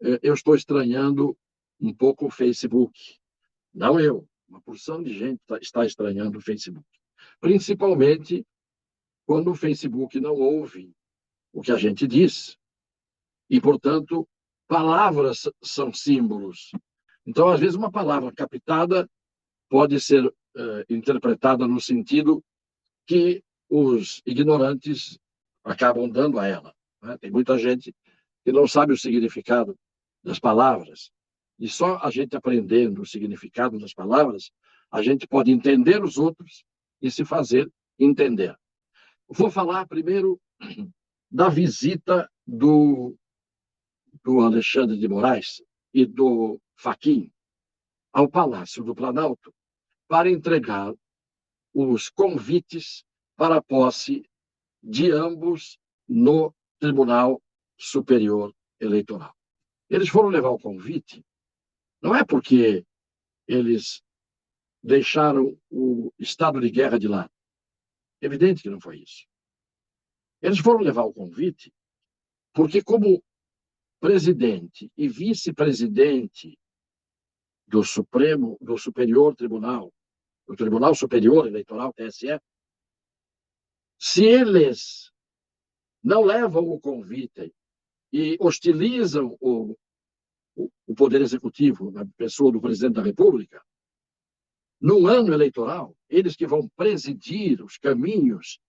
eu estou estranhando um pouco o Facebook. Não eu, uma porção de gente está estranhando o Facebook. Principalmente quando o Facebook não ouve o que a gente diz. E, portanto, palavras são símbolos. Então, às vezes, uma palavra captada pode ser interpretada no sentido que os ignorantes acabam dando a ela. Né? Tem muita gente que não sabe o significado das palavras. E só a gente aprendendo o significado das palavras, a gente pode entender os outros e se fazer entender. Vou falar primeiro da visita do Alexandre de Moraes e do Fachin ao Palácio do Planalto para entregar os convites para a posse de ambos no Tribunal Superior Eleitoral. Eles foram levar o convite, não é porque eles deixaram o estado de guerra de lado. Evidente que não foi isso. Eles foram levar o convite porque, como presidente e vice-presidente do Superior Tribunal, do Tribunal Superior Eleitoral, TSE, se eles não levam o convite e hostilizam o Poder Executivo, na pessoa do presidente da República, num ano eleitoral, eles que vão presidir os caminhos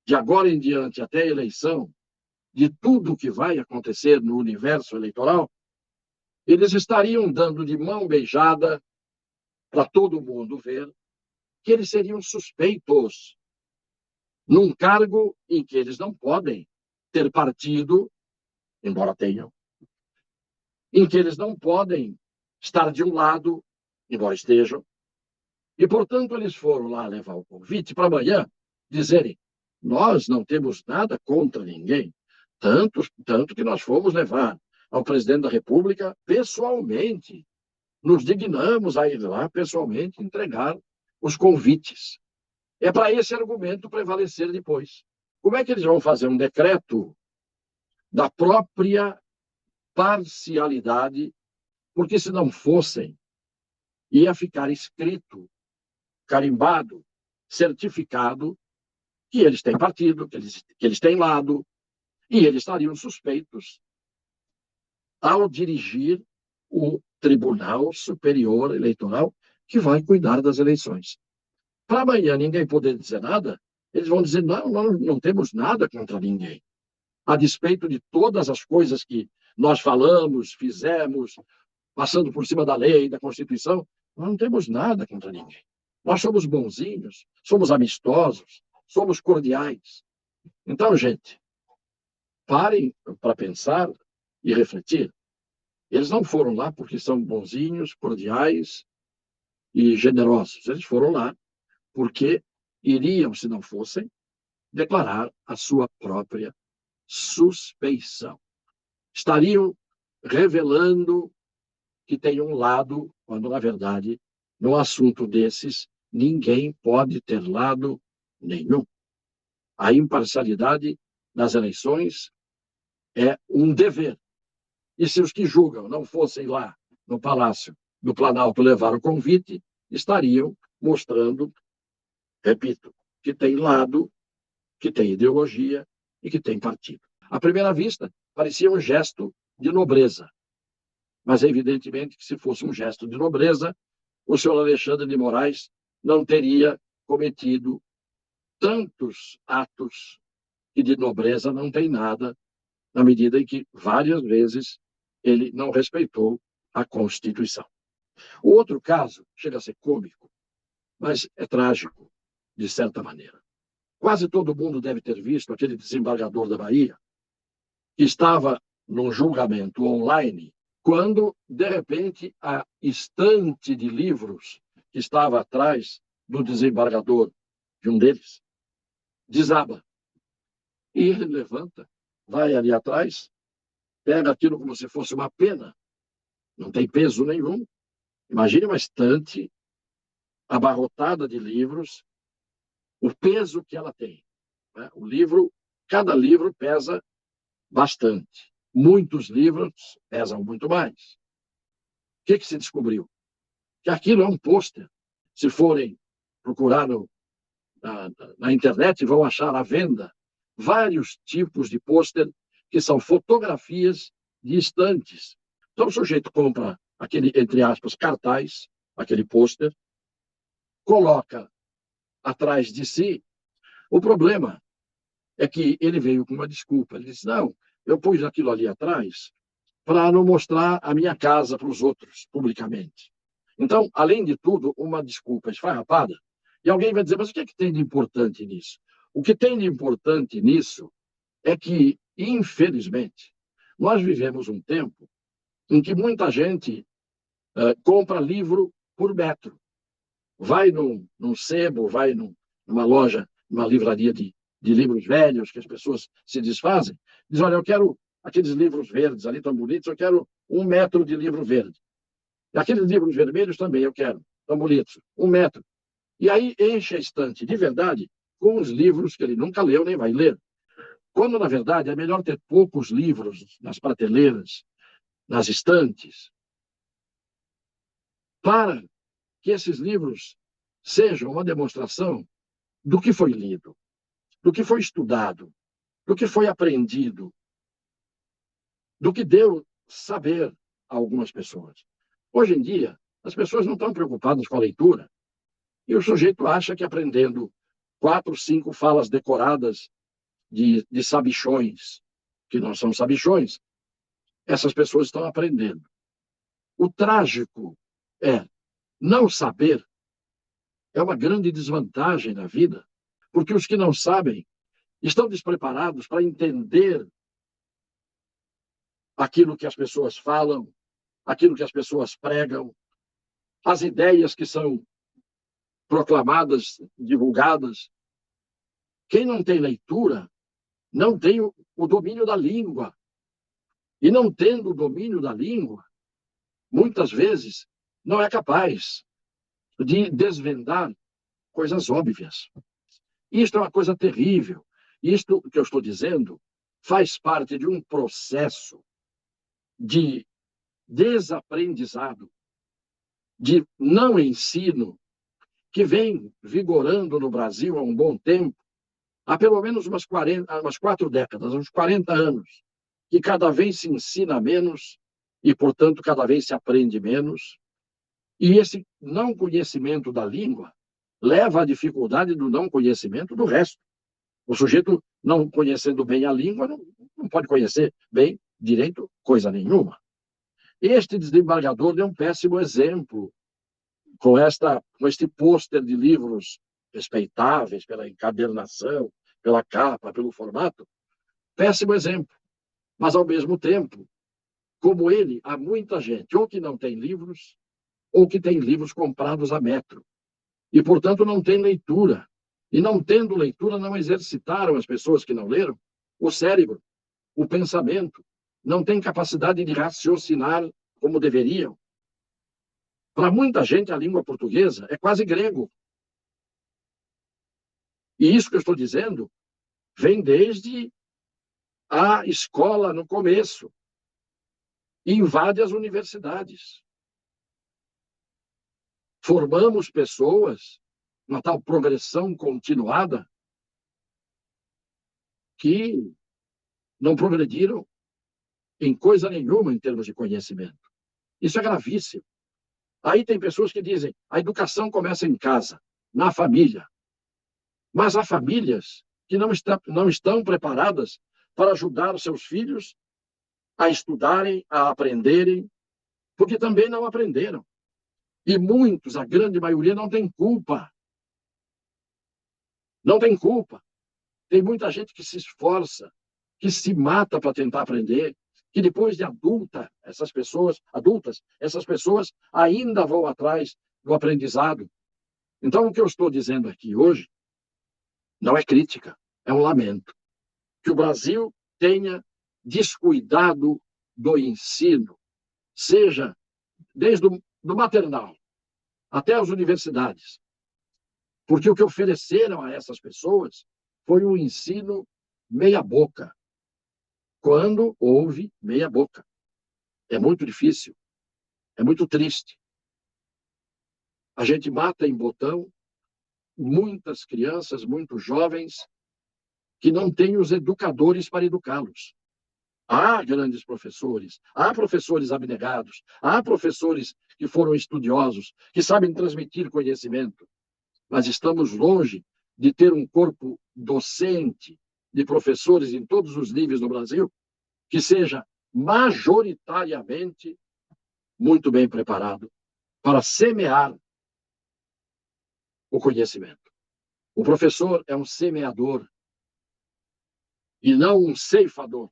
de agora em diante até a eleição, de tudo o que vai acontecer no universo eleitoral, eles estariam dando de mão beijada para todo mundo ver que eles seriam suspeitos num cargo em que eles não podem ter partido, embora tenham, em que eles não podem estar de um lado, embora estejam, e, portanto, eles foram lá levar o convite para amanhã dizerem: nós não temos nada contra ninguém, tanto que nós fomos levar ao presidente da República pessoalmente, nos dignamos a ir lá pessoalmente entregar os convites. É para esse argumento prevalecer depois. Como é que eles vão fazer um decreto da própria parcialidade? Porque se não fossem, ia ficar escrito, carimbado, certificado, que eles têm partido, que eles têm lado, e eles estariam suspeitos ao dirigir o Tribunal Superior Eleitoral, que vai cuidar das eleições. Para amanhã ninguém poder dizer nada, eles vão dizer: não, nós não temos nada contra ninguém. A despeito de todas as coisas que nós falamos, fizemos, passando por cima da lei, da Constituição, nós não temos nada contra ninguém. Nós somos bonzinhos, somos amistosos, somos cordiais. Então, gente, parem para pensar e refletir. Eles não foram lá porque são bonzinhos, cordiais e generosos. Eles foram lá porque iriam, se não fossem, declarar a sua própria suspeição. Estariam revelando que tem um lado, quando, na verdade, no assunto desses, ninguém pode ter lado nenhum. A imparcialidade nas eleições é um dever. E se os que julgam não fossem lá no Palácio do Planalto levar o convite, estariam mostrando, repito, que tem lado, que tem ideologia e que tem partido. À primeira vista, parecia um gesto de nobreza. Mas, evidentemente, que se fosse um gesto de nobreza, o senhor Alexandre de Moraes não teria cometido tantos atos que de nobreza não tem nada, na medida em que várias vezes ele não respeitou a Constituição. O outro caso chega a ser cômico, mas é trágico, de certa maneira. Quase todo mundo deve ter visto aquele desembargador da Bahia que estava num julgamento online quando, de repente, a estante de livros que estava atrás do desembargador, de um deles, desaba. E ele levanta, vai ali atrás, pega aquilo como se fosse uma pena, não tem peso nenhum. Imagine uma estante abarrotada de livros, o peso que ela tem. Né? O livro, cada livro pesa bastante. muitos livros pesam muito mais. O que se descobriu? Que aquilo é um pôster. Se forem procurar na internet, vão achar à venda vários tipos de pôster que são fotografias de estantes. Então, o sujeito compra aquele, entre aspas, cartaz, aquele pôster, coloca atrás de si. O problema é que ele veio com uma desculpa. Ele disse, não, eu pus aquilo ali atrás para não mostrar a minha casa para os outros, publicamente. Então, além de tudo, uma desculpa esfarrapada. E alguém vai dizer, mas o que é que tem de importante nisso? O que tem de importante nisso é que, infelizmente, nós vivemos um tempo em que muita gente compra livro por metro. Vai num sebo, vai numa loja, numa livraria de livros velhos que as pessoas se desfazem, diz, olha, eu quero aqueles livros verdes ali tão bonitos, eu quero 1 metro de livro verde. E aqueles livros vermelhos também eu quero, tão bonitos, 1 metro. E aí enche a estante, de verdade, com os livros que ele nunca leu nem vai ler. Quando, na verdade, é melhor ter poucos livros nas prateleiras, nas estantes, para que esses livros sejam uma demonstração do que foi lido, do que foi estudado, do que foi aprendido, do que deu saber a algumas pessoas. Hoje em dia, as pessoas não estão preocupadas com a leitura e o sujeito acha que aprendendo 4, 5 falas decoradas de sabichões, que não são sabichões, essas pessoas estão aprendendo. O trágico é não saber é uma grande desvantagem na vida, porque os que não sabem estão despreparados para entender aquilo que as pessoas falam, aquilo que as pessoas pregam, as ideias que são proclamadas, divulgadas. Quem não tem leitura não tem o domínio da língua. E não tendo o domínio da língua, muitas vezes não é capaz de desvendar coisas óbvias. Isto é uma coisa terrível. Isto que eu estou dizendo faz parte de um processo de desaprendizado, de não ensino, que vem vigorando no Brasil há um bom tempo, há pelo menos umas 4 décadas, uns 40 anos, que cada vez se ensina menos e, portanto, cada vez se aprende menos. E esse não conhecimento da língua leva à dificuldade do não conhecimento do resto. O sujeito, não conhecendo bem a língua, não pode conhecer bem direito coisa nenhuma. Este desembargador deu um péssimo exemplo com este pôster de livros respeitáveis pela encadernação, pela capa, pelo formato. Péssimo exemplo. Mas, ao mesmo tempo, como ele, há muita gente, ou que não tem livros, ou que tem livros comprados a metro. E, portanto, não tem leitura. E, não tendo leitura, não exercitaram as pessoas que não leram o cérebro, o pensamento. Não têm capacidade de raciocinar como deveriam. Para muita gente, a língua portuguesa é quase grego. E isso que eu estou dizendo vem desde a escola no começo. Invade as universidades. Formamos pessoas, uma tal progressão continuada, que não progrediram em coisa nenhuma em termos de conhecimento. Isso é gravíssimo. Aí tem pessoas que dizem, a educação começa em casa, na família. Mas há famílias que não estão preparadas para ajudar os seus filhos a estudarem, a aprenderem, porque também não aprenderam. E muitos, a grande maioria, não tem culpa. Não tem culpa. Tem muita gente que se esforça, que se mata para tentar aprender, que depois de adultas, essas pessoas ainda vão atrás do aprendizado. Então, o que eu estou dizendo aqui hoje não é crítica, é um lamento. Que o Brasil tenha descuidado do ensino, seja desde do maternal até as universidades. Porque o que ofereceram a essas pessoas foi um ensino meia-boca, quando houve meia boca. É muito difícil, é muito triste. A gente mata em botão muitas crianças, muitos jovens, que não têm os educadores para educá-los. Há grandes professores, há professores abnegados, há professores que foram estudiosos, que sabem transmitir conhecimento, mas estamos longe de ter um corpo docente de professores em todos os níveis no Brasil que seja majoritariamente muito bem preparado para semear o conhecimento. O professor é um semeador e não um ceifador.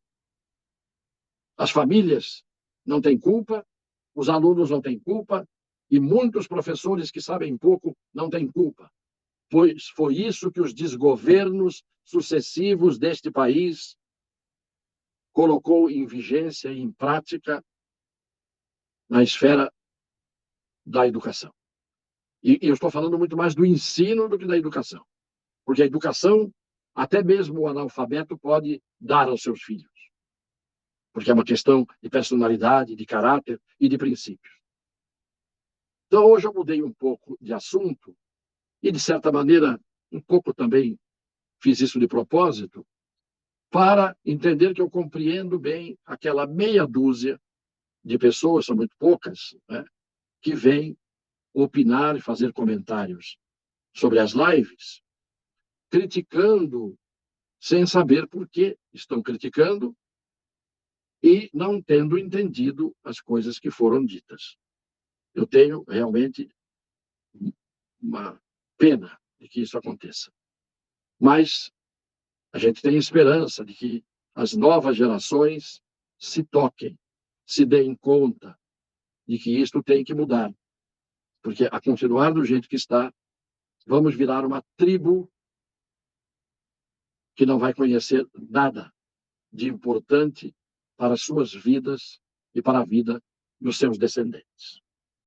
As famílias não têm culpa, os alunos não têm culpa e muitos professores que sabem pouco não têm culpa. Pois foi isso que os desgovernos sucessivos deste país colocou em vigência e em prática na esfera da educação. E eu estou falando muito mais do ensino do que da educação. Porque a educação, até mesmo o analfabeto pode dar aos seus filhos. Porque é uma questão de personalidade, de caráter e de princípios. Então, hoje eu mudei um pouco de assunto e, de certa maneira, um pouco também fiz isso de propósito, para entender que eu compreendo bem aquela meia dúzia de pessoas, são muito poucas, né, que vêm opinar e fazer comentários sobre as lives, criticando sem saber por que estão criticando e não tendo entendido as coisas que foram ditas. Eu tenho realmente uma pena de que isso aconteça. Mas a gente tem esperança de que as novas gerações se toquem, se deem conta de que isto tem que mudar. Porque, a continuar do jeito que está, vamos virar uma tribo que não vai conhecer nada de importante para as suas vidas e para a vida dos seus descendentes.